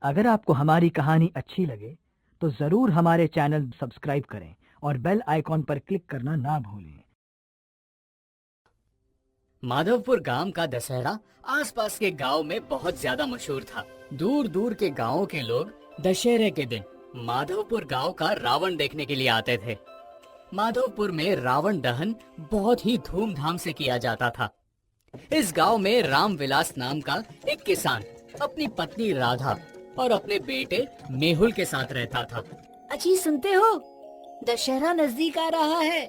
अगर आपको हमारी कहानी अच्छी लगे तो जरूर हमारे चैनल सब्सक्राइब करें और बेल आइकॉन पर क्लिक करना ना भूलें। माधवपुर गांव का दशहरा आसपास के गांव में बहुत ज्यादा मशहूर था। दूर दूर के गांवों के लोग दशहरे के दिन माधवपुर गांव का रावण देखने के लिए आते थे। माधवपुर में रावण दहन बहुत ही धूमधाम से किया जाता था। इस गांव में रामविलास नाम का एक किसान अपनी पत्नी राधा और अपने बेटे मेहुल के साथ रहता था। अजी सुनते हो, दशहरा नजदीक आ रहा है,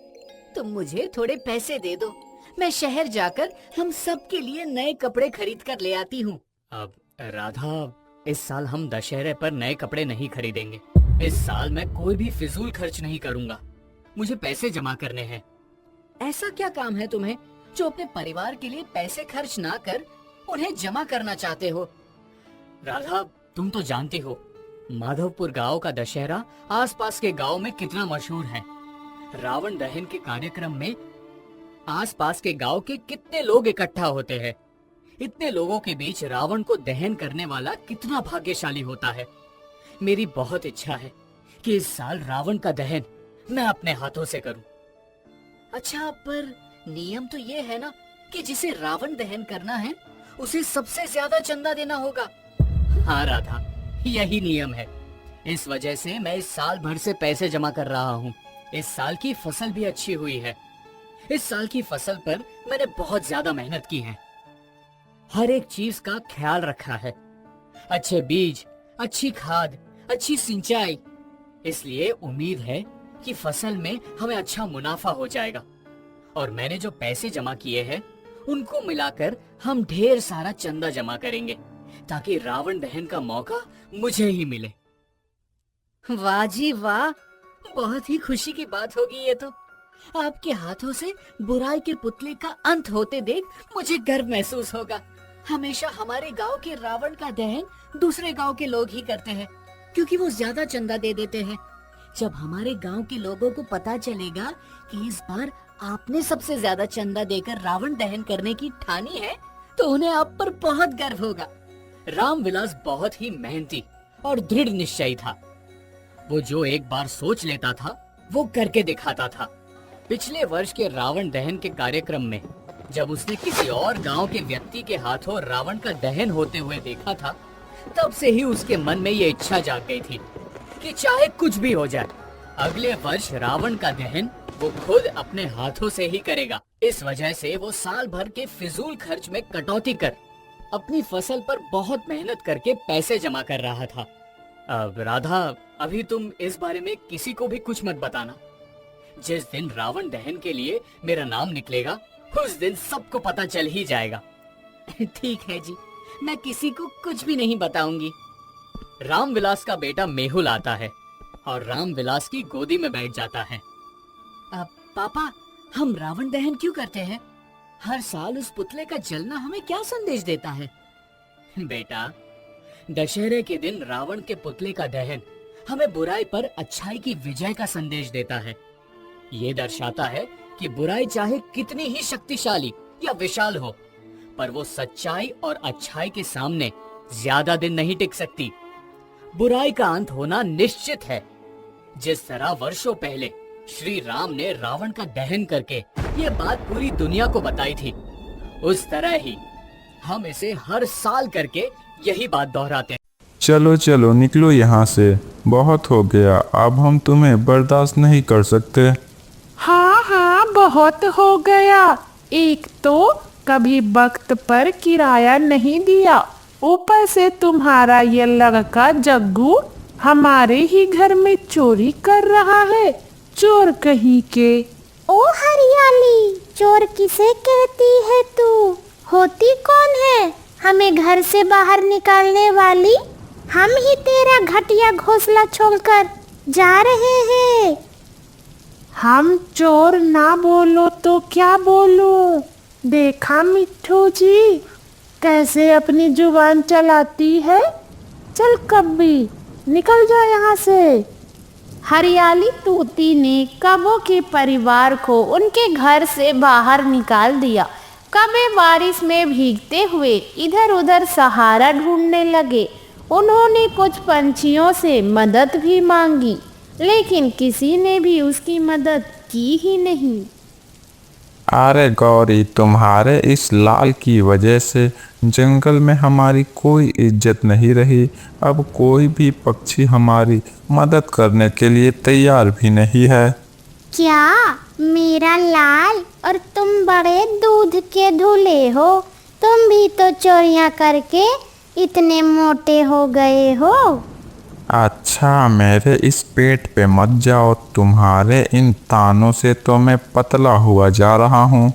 तुम मुझे थोड़े पैसे दे दो, मैं शहर जाकर हम सब के लिए नए कपड़े खरीद कर ले आती हूँ। अब राधा, इस साल हम दशहरे पर नए कपड़े नहीं खरीदेंगे। इस साल मैं कोई भी फिजूल खर्च नहीं करूँगा, मुझे पैसे जमा करने हैं। ऐसा क्या काम है तुम्हें जो अपने परिवार के लिए पैसे खर्च ना कर उन्हें जमा करना चाहते हो? राधा, तुम तो जानती हो माधवपुर गांव का दशहरा आसपास के गांव में कितना मशहूर है। रावण दहन के कार्यक्रम में आसपास के गांव के कितने लोग इकट्ठा होते हैं। इतने लोगों के बीच रावण को दहन करने वाला कितना भाग्यशाली होता है। मेरी बहुत इच्छा है कि इस साल रावण का दहन मैं अपने हाथों से करूं। अच्छा, पर नियम तो ये है ना कि जिसे रावण दहन करना है उसे सबसे ज्यादा चंदा देना होगा। हाँ राधा, यही नियम है। इस वजह से मैं इस साल भर से पैसे जमा कर रहा हूँ। इस साल की फसल भी अच्छी हुई है। इस साल की फसल पर मैंने बहुत ज्यादा मेहनत की है। हर एक चीज का ख्याल रखा है, अच्छे बीज, अच्छी खाद, अच्छी सिंचाई। इसलिए उम्मीद है कि फसल में हमें अच्छा मुनाफा हो जाएगा और मैंने जो पैसे जमा किए हैं उनको मिलाकर हम ढेर सारा चंदा जमा करेंगे ताकि रावण दहन का मौका मुझे ही मिले। वाह जी वाह, बहुत ही खुशी की बात होगी ये तो। आपके हाथों से बुराई के पुतले का अंत होते देख मुझे गर्व महसूस होगा। हमेशा हमारे गांव के रावण का दहन दूसरे गांव के लोग ही करते हैं क्योंकि वो ज्यादा चंदा दे देते हैं। जब हमारे गांव के लोगों को पता चलेगा कि इस बार आपने सबसे ज्यादा चंदा देकर रावण दहन करने की ठानी है तो उन्हें आप पर बहुत गर्व होगा। रामविलास बहुत ही मेहनती और दृढ़ निश्चयी था। वो जो एक बार सोच लेता था वो करके दिखाता था। पिछले वर्ष के रावण दहन के कार्यक्रम में जब उसने किसी और गांव के व्यक्ति के हाथों रावण का दहन होते हुए देखा था, तब से ही उसके मन में ये इच्छा जाग गई थी कि चाहे कुछ भी हो जाए, अगले वर्ष रावण का दहन वो खुद अपने हाथों से ही करेगा। इस वजह से वो साल भर के फिजूल खर्च में कटौती कर अपनी फसल पर बहुत मेहनत करके पैसे जमा कर रहा था। अब राधा, अभी तुम इस बारे में किसी को भी कुछ मत बताना। जिस दिन रावण दहन के लिए मेरा नाम निकलेगा उस दिन सबको पता चल ही जाएगा। ठीक है जी, मैं किसी को कुछ भी नहीं बताऊंगी। रामविलास का बेटा मेहुल आता है और रामविलास की गोदी में बैठ जाता है। पापा, हम रावण दहन क्यों करते हैं? हर साल उस पुतले का जलना हमें क्या संदेश देता है? बेटा, दशहरे के दिन रावण के पुतले का दहन हमें बुराई पर अच्छाई की विजय का संदेश देता है। ये दर्शाता है कि बुराई चाहे कितनी ही शक्तिशाली या विशाल हो, पर वो सच्चाई और अच्छाई के सामने ज्यादा दिन नहीं टिक सकती। बुराई का अंत होना निश्चित है। जिस तरह वर्षों पहले श्री राम ने रावण का दहन करके ये बात पूरी दुनिया को बताई थी, उस तरह ही हम इसे हर साल करके यही बात दोहराते हैं। चलो चलो निकलो यहाँ से, बहुत हो गया, अब हम तुम्हें बर्दाश्त नहीं कर सकते। हाँ हाँ, बहुत हो गया। एक तो कभी वक्त पर किराया नहीं दिया, ऊपर से तुम्हारा ये लड़का जग्गू हमारे ही घर में चोरी कर रहा है। चोर कहीं के। ओ हरियाली, चोर किसे कहती है तू? होती कौन है हमें घर से बाहर निकालने वाली? हम ही तेरा घटिया घोंसला छोड़कर जा रहे हैं। हम चोर ना बोलो तो क्या बोलूं? देखा मिट्ठू जी कैसे अपनी जुबान चलाती है। चल कब्बी, निकल जा यहाँ से। हरियाली तूती ने कबो के परिवार को उनके घर से बाहर निकाल दिया। कबे बारिश में भीगते हुए इधर उधर सहारा ढूंढने लगे। उन्होंने कुछ पंछियों से मदद भी मांगी, लेकिन किसी ने भी उसकी मदद की ही नहीं। अरे गौरी, तुम्हारे इस लाल की वजह से जंगल में हमारी कोई इज्जत नहीं रही। अब कोई भी पक्षी हमारी मदद करने के लिए तैयार भी नहीं है। क्या मेरा लाल और तुम बड़े दूध के धुले हो? तुम भी तो चोरियां करके इतने मोटे हो गए हो। अच्छा, मेरे इस पेट पे मत जाओ, तुम्हारे इन तानों से तो मैं पतला हुआ जा रहा हूँ।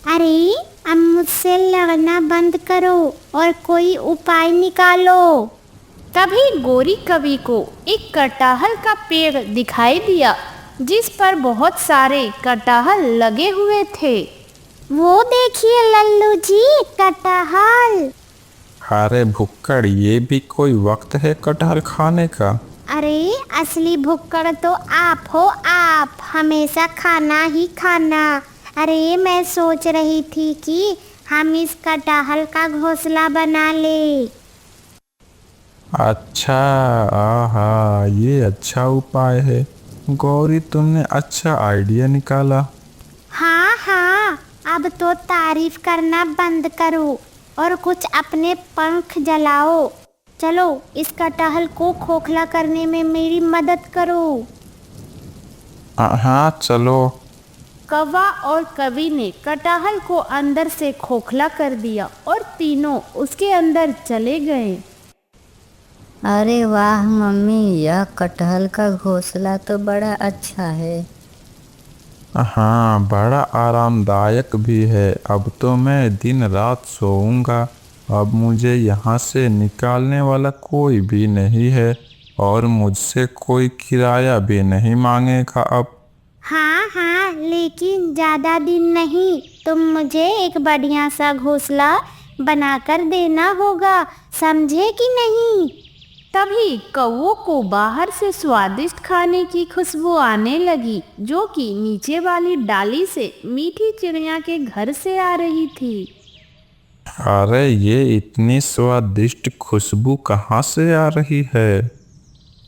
अरे अब मुझसे लड़ना बंद करो और कोई उपाय निकालो। तभी गोरी कवि को एक कटहल का पेड़ दिखाई दिया, जिस पर बहुत सारे कटहल लगे हुए थे। वो देखिए लल्लू जी, कटहल। अरे भुक्कड़, ये भी कोई वक्त है कटहल खाने का? अरे असली भुक्कड़ तो आप हो, आप हमेशा खाना ही खाना। अरे मैं सोच रही थी कि हम इस कटहल का घोंसला बना ले। अच्छा, आहा, ये अच्छा उपाय है गौरी, तुमने अच्छा आइडिया निकाला। हाँ हाँ, अब तो तारीफ करना बंद करो और कुछ अपने पंख जलाओ। चलो इस कटहल को खोखला करने में मेरी मदद करो। हाँ चलो। कौवा और कवि ने कटहल को अंदर से खोखला कर दिया और तीनों उसके अंदर चले गए। अरे वाह मम्मी, यह कटहल का घोंसला तो बड़ा अच्छा है। हाँ, बड़ा आरामदायक भी है। अब तो मैं दिन रात सोऊंगा। अब मुझे यहाँ से निकालने वाला कोई भी नहीं है और मुझसे कोई किराया भी नहीं मांगेगा अब। हाँ हाँ, लेकिन ज़्यादा दिन नहीं, तुम मुझे एक बढ़िया सा घोंसला बनाकर देना होगा, समझे कि नहीं? तभी कौवों को बाहर से स्वादिष्ट खाने की खुशबू आने लगी, जो कि नीचे वाली डाली से मीठी चिड़िया के घर से आ रही थी। अरे ये इतनी स्वादिष्ट खुशबू कहाँ से आ रही है?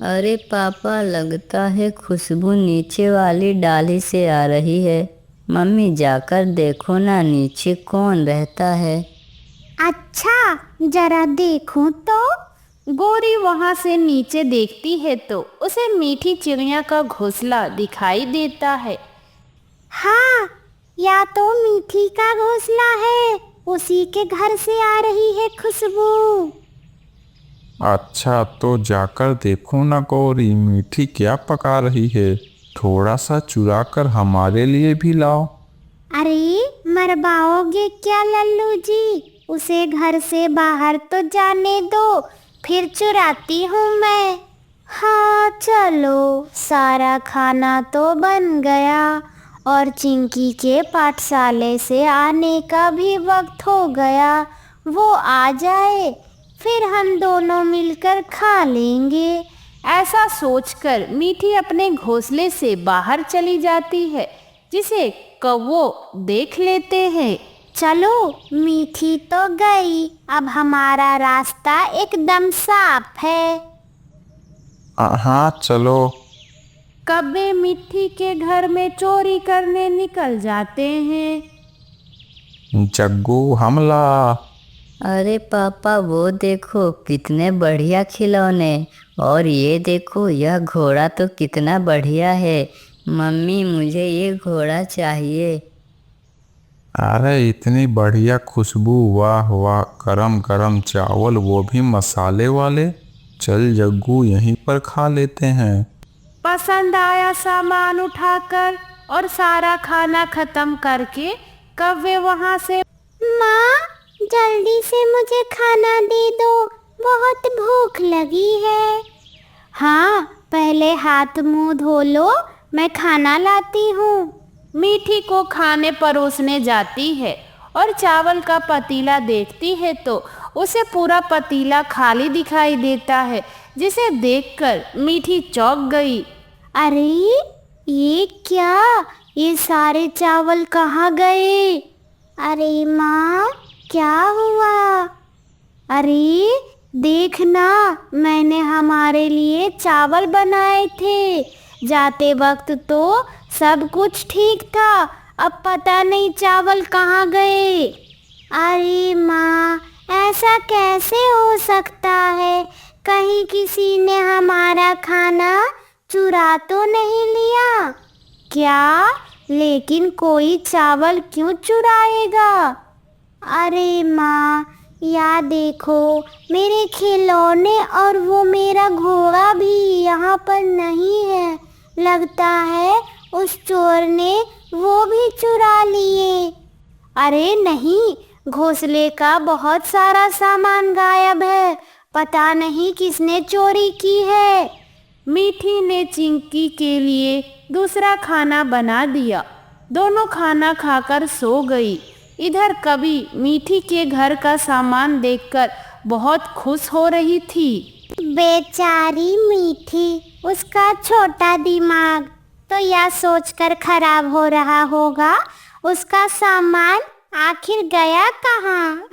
अरे पापा, लगता है खुशबू नीचे वाली डाली से आ रही है। मम्मी जाकर देखो ना, नीचे कौन रहता है। अच्छा, जरा देखूं तो। गोरी वहां से नीचे देखती है तो उसे मीठी चिड़िया का घोंसला दिखाई देता है। हाँ, या तो मीठी का घोंसला है, उसी के घर से आ रही है खुशबू। अच्छा, तो जाकर देखो ना गौरी, मीठी क्या पका रही है। थोड़ा सा चुरा कर हमारे लिए भी लाओ। अरे मरवाओगे क्या लल्लू जी? उसे घर से बाहर तो जाने दो, फिर चुराती हूँ मैं। हाँ चलो, सारा खाना तो बन गया और चिंकी के पाठशाले से आने का भी वक्त हो गया। वो आ जाए, फिर हम दोनों मिलकर खा लेंगे। ऐसा सोचकर मीठी अपने घोंसले से बाहर चली जाती है, जिसे कौवे देख लेते हैं। चलो, मीठी तो गई, अब हमारा रास्ता एकदम साफ है। हाँ चलो। कौवे मिट्टी के घर में चोरी करने निकल जाते हैं। जग्गू हमला। अरे पापा, वो देखो कितने बढ़िया खिलौने, और ये देखो यह घोड़ा तो कितना बढ़िया है। मम्मी, मुझे ये घोड़ा चाहिए। अरे इतनी बढ़िया खुशबू, वाह वाह, गरम गरम चावल, वो भी मसाले वाले। चल जग्गू, यहीं पर खा लेते हैं। पसंद आया सामान उठाकर और सारा खाना खत्म करके कौवे वहां से। माँ, जल्दी से मुझे खाना दे दो, बहुत भूख लगी है। हाँ, पहले हाथ मुंह धो लो, मैं खाना लाती हूँ। मीठी को खाने परोसने जाती है और चावल का पतीला देखती है तो उसे पूरा पतीला खाली दिखाई देता है, जिसे देखकर मीठी चौंक गई। अरे ये क्या, ये सारे चावल कहाँ गए? अरे माँ, क्या हुआ? अरे देखना, मैंने हमारे लिए चावल बनाए थे। जाते वक्त तो सब कुछ ठीक था, अब पता नहीं चावल कहाँ गए। अरे माँ, ऐसा कैसे हो सकता है? कहीं किसी ने हमारा खाना चुरा तो नहीं लिया क्या? लेकिन कोई चावल क्यों चुराएगा? अरे माँ, या देखो, मेरे खिलौने और वो मेरा घोड़ा भी यहाँ पर नहीं है। लगता है उस चोर ने वो भी चुरा लिए। अरे नहीं, घोंसले का बहुत सारा सामान गायब है। पता नहीं किसने चोरी की है। मीठी ने चिंकी के लिए दूसरा खाना बना दिया। दोनों खाना खाकर सो गई। इधर कभी मीठी के घर का सामान देखकर बहुत खुश हो रही थी। बेचारी मीठी, उसका छोटा दिमाग तो यह सोचकर खराब हो रहा होगा उसका सामान आखिर गया कहाँ।